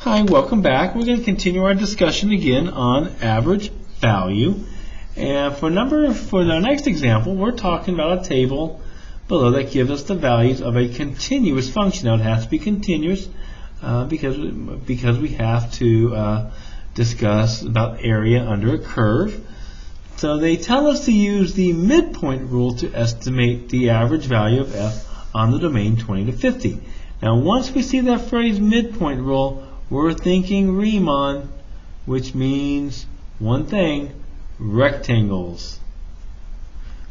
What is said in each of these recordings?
Hi, welcome back. We're going to continue our discussion again on average value. And for the next example, we're talking about a table below that gives us the values of a continuous function. Now it has to be continuous because we have to discuss about area under a curve. So they tell us to use the midpoint rule to estimate the average value of f on the domain 20 to 50. Now once we see that phrase midpoint rule, we're thinking Riemann, which means one thing, rectangles.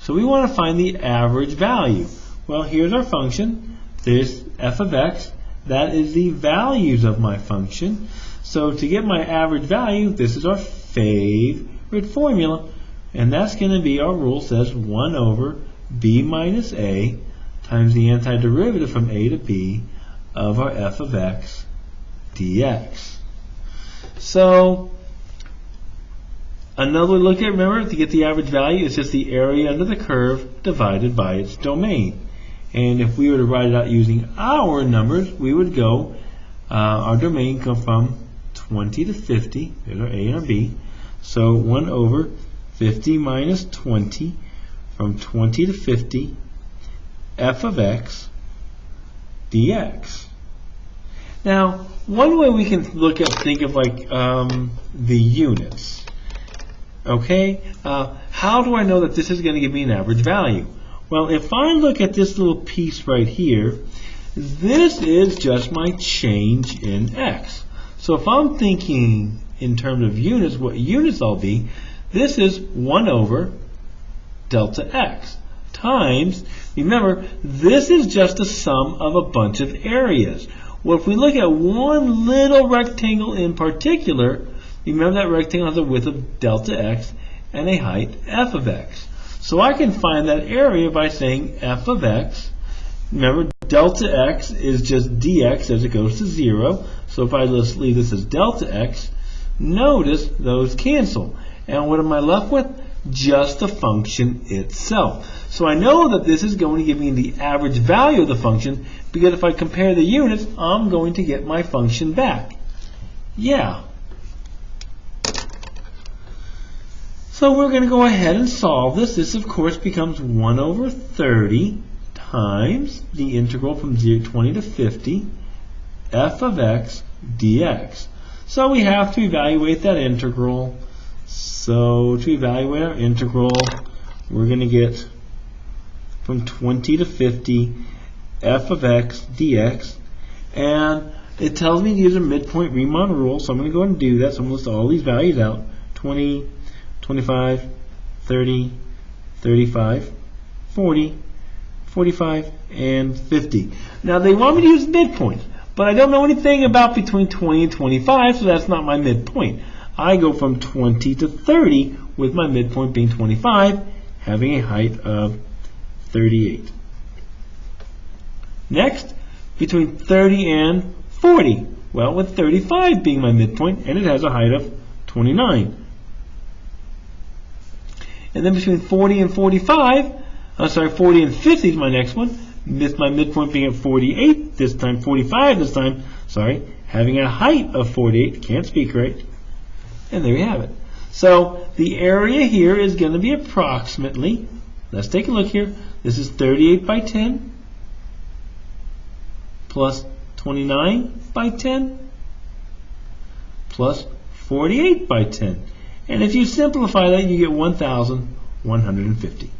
So we want to find the average value. Well, here's our function. There's f of x. That is the values of my function. So to get my average value, this is our favorite formula. And that's going to be, our rule says 1 over b minus a times the antiderivative from a to b of our f of x dx. So another look at, remember, to get the average value, it's just the area under the curve divided by its domain. And if we were to write it out using our numbers, we would go, our domain comes from 20 to 50, there's our a and our b, so 1 over 50 minus 20 from 20 to 50 f of x dx. Now, one way we can think of like the units. Okay, how do I know that this is going to give me an average value? Well, if I look at this little piece right here, this is just my change in x. So if I'm thinking in terms of units, what units I'll be, this is 1 over delta x times, remember, this is just a sum of a bunch of areas. Well, if we look at one little rectangle in particular, remember that rectangle has a width of delta x and a height f of x. So I can find that area by saying f of x. Remember, delta x is just dx as it goes to 0. So if I just leave this as delta x, notice those cancel. And what am I left with? Just the function itself. So I know that this is going to give me the average value of the function, because if I compare the units, I'm going to get my function back. Yeah. So we're going to go ahead and solve this. This, of course, becomes 1 over 30 times the integral from 20 to 50 f of x dx. So we have to evaluate that integral. So to evaluate our integral, we're going to get from 20 to 50 f of x dx. And it tells me to use a midpoint Riemann rule, so I'm going to go ahead and do that. So I'm going to list all these values out. 20, 25, 30, 35, 40, 45, and 50. Now they want me to use midpoint, but I don't know anything about between 20 and 25, so that's not my midpoint. I go from 20 to 30 with my midpoint being 25, having a height of 38. Next, between 30 and 40. Well, with 35 being my midpoint, and it has a height of 29. And then between 40 and 45, 40 and 50 is my next one. With my midpoint being at 48 this time, 45 this time, having a height of 48. Can't speak right. And there you have it. So the area here is going to be approximately, let's take a look here. This is 38 by 10 plus 29 by 10 plus 48 by 10. And if you simplify that, you get 1,150.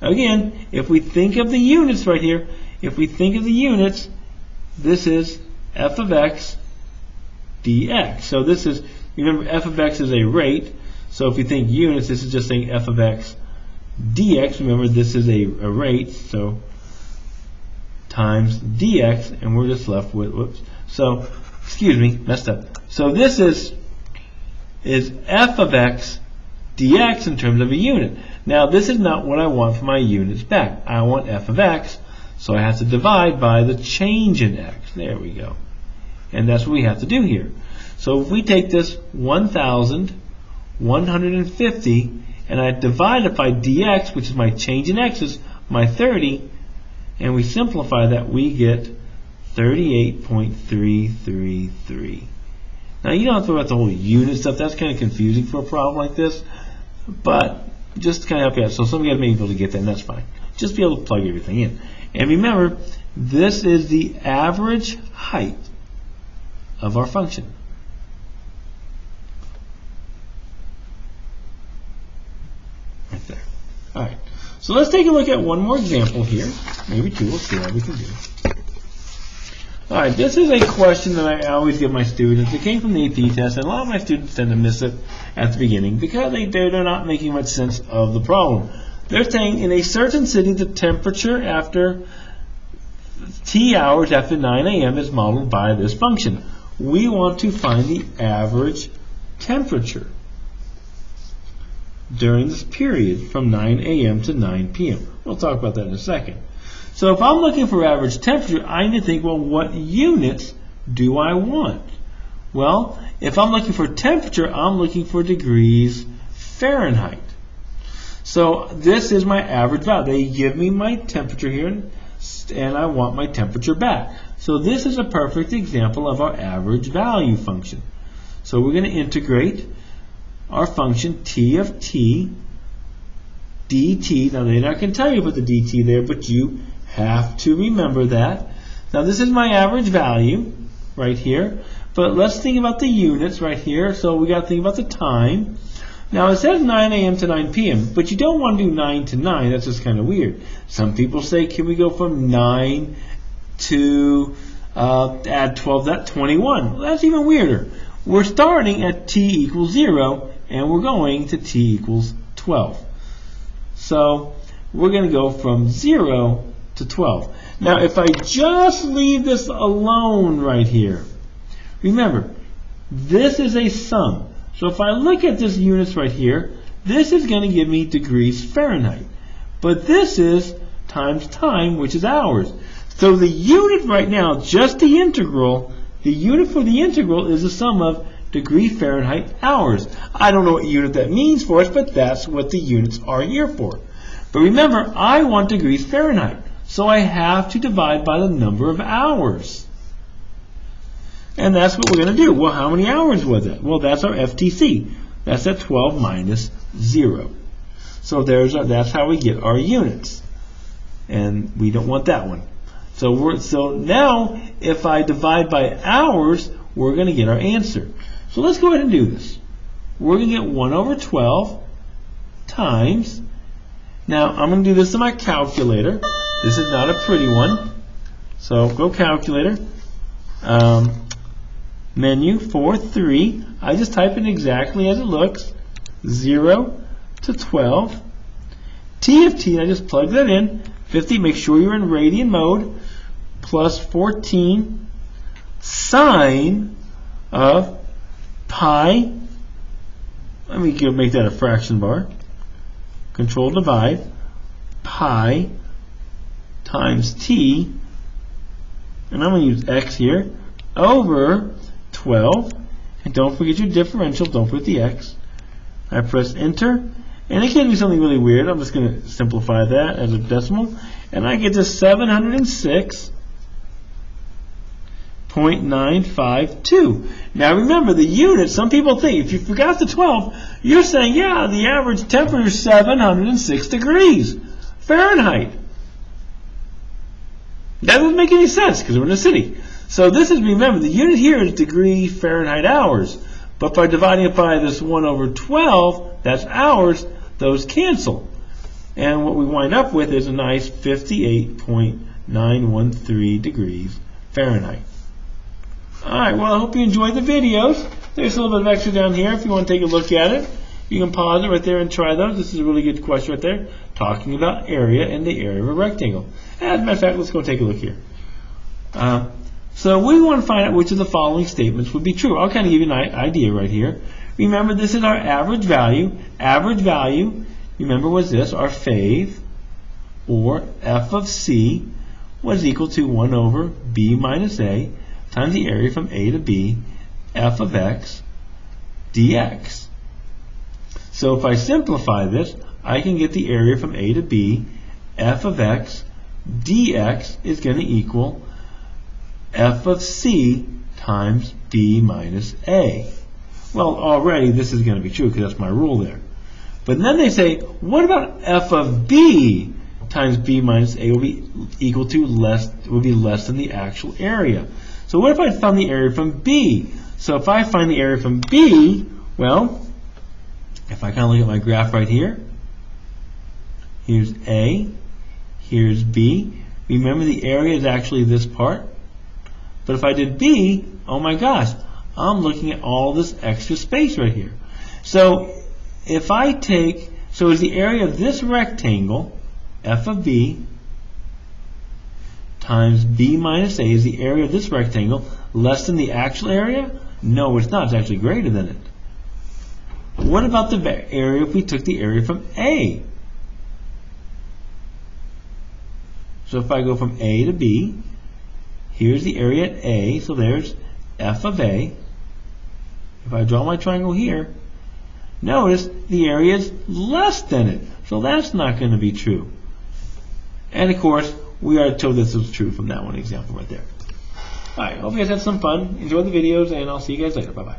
Again, if we think of the units right here, if we think of the units, this is f of x dx. So this is, remember, f of x is a rate. So if we think units, this is just saying f of x dx. Remember, this is a rate, so times dx, and we're just left with, whoops. So, excuse me, messed up. So this is f of x dx in terms of a unit. Now this is not what I want for my units back. I want f of x, so I have to divide by the change in x. There we go. And that's what we have to do here. So if we take this 1,150 and I divide it by dx, which is my change in x, is my 30, and we simplify that, we get 38.333. Now you don't have to worry about the whole unit stuff. That's kind of confusing for a problem like this, but just to kind of help you out. So some of you may be able to get that, and that's fine. Just be able to plug everything in. And remember, this is the average height of our function. Right there. All right. So let's take a look at one more example here. Maybe two. We'll see how we can do. All right. This is a question that I always give my students. It came from the AP test, and a lot of my students tend to miss it at the beginning because they're not making much sense of the problem. They're saying in a certain city, the temperature after T hours after 9 a.m. is modeled by this function. We want to find the average temperature during this period from 9 a.m. to 9 p.m. We'll talk about that in a second. So if I'm looking for average temperature, I need to think, well, what units do I want? Well, if I'm looking for temperature, I'm looking for degrees Fahrenheit. So this is my average value. They give me my temperature here, and I want my temperature back. So this is a perfect example of our average value function. So we're going to integrate our function t of t dt. Now they're not going to tell you about the dt there, but you have to remember that. Now this is my average value right here, but let's think about the units right here. So we got to think about the time. Now it says 9 a.m. to 9 p.m., but you don't want to do 9 to 9. That's just kind of weird. Some people say, can we go from 9 to add 12, that's 21. Well, that's even weirder. We're starting at t equals 0, and we're going to t equals 12. So we're going to go from 0 to 12. Now if I just leave this alone right here, remember, this is a sum. So if I look at this units right here, this is going to give me degrees Fahrenheit. But this is times time, which is hours. So the unit right now, just the integral, the unit for the integral is the sum of degree Fahrenheit hours. I don't know what unit that means for us, but that's what the units are here for. But remember, I want degrees Fahrenheit. So I have to divide by the number of hours. And that's what we're going to do. Well, how many hours was it? Well, that's our FTC. That's at 12 minus 0. So that's how we get our units. And we don't want that one. So now, if I divide by hours, we're going to get our answer. So let's go ahead and do this. We're going to get 1 over 12 times. Now, I'm going to do this in my calculator. This is not a pretty one. So go calculator. Menu 43. I just type in exactly as it looks. 0 to 12. T of t, I just plug that in. 50, make sure you're in radian mode. Plus 14 sine of pi. Let me make that a fraction bar. Control divide. Pi times t. And I'm going to use x here. Over 12, and don't forget your differential, don't forget the x. I press enter, and it can be something really weird. I'm just going to simplify that as a decimal, and I get to 706.952. Now remember, the units, some people think, if you forgot the 12, you're saying, yeah, the average temperature is 706 degrees Fahrenheit. That doesn't make any sense because we're in a city. So this is, remember, the unit here is degree Fahrenheit hours. But by dividing it by this 1 over 12, that's hours, those cancel. And what we wind up with is a nice 58.913 degrees Fahrenheit. Alright, well, I hope you enjoyed the videos. There's a little bit of extra down here if you want to take a look at it. You can pause it right there and try those. This is a really good question right there, talking about area and the area of a rectangle. As a matter of fact, let's go take a look here. So we want to find out which of the following statements would be true. I'll kind of give you an idea right here. Remember, this is our average value. Average value, remember, was this, our fave, or f of c, was equal to 1 over b minus a times the area from a to b, f of x dx. So if I simplify this, I can get the area from a to b, f of x dx is going to equal f of c times b minus a. Well, already this is going to be true because that's my rule there. But then they say, what about f of b times b minus a will be equal to less than the actual area? So what if I found the area from b? So if I find the area from b, well, if I kind of look at my graph right here, here's a, here's b. Remember the area is actually this part. But if I did b, oh my gosh, I'm looking at all this extra space right here. So if I take, so is the area of this rectangle, f of b, times b minus a, is the area of this rectangle less than the actual area? No, it's not. It's actually greater than it. What about the area if we took the area from a? So if I go from a to b, here's the area at a, so there's f of a. If I draw my triangle here, notice the area is less than it, so that's not going to be true. And of course, we already told this was true from that one example right there. Alright, hope you guys had some fun. Enjoy the videos, and I'll see you guys later. Bye-bye.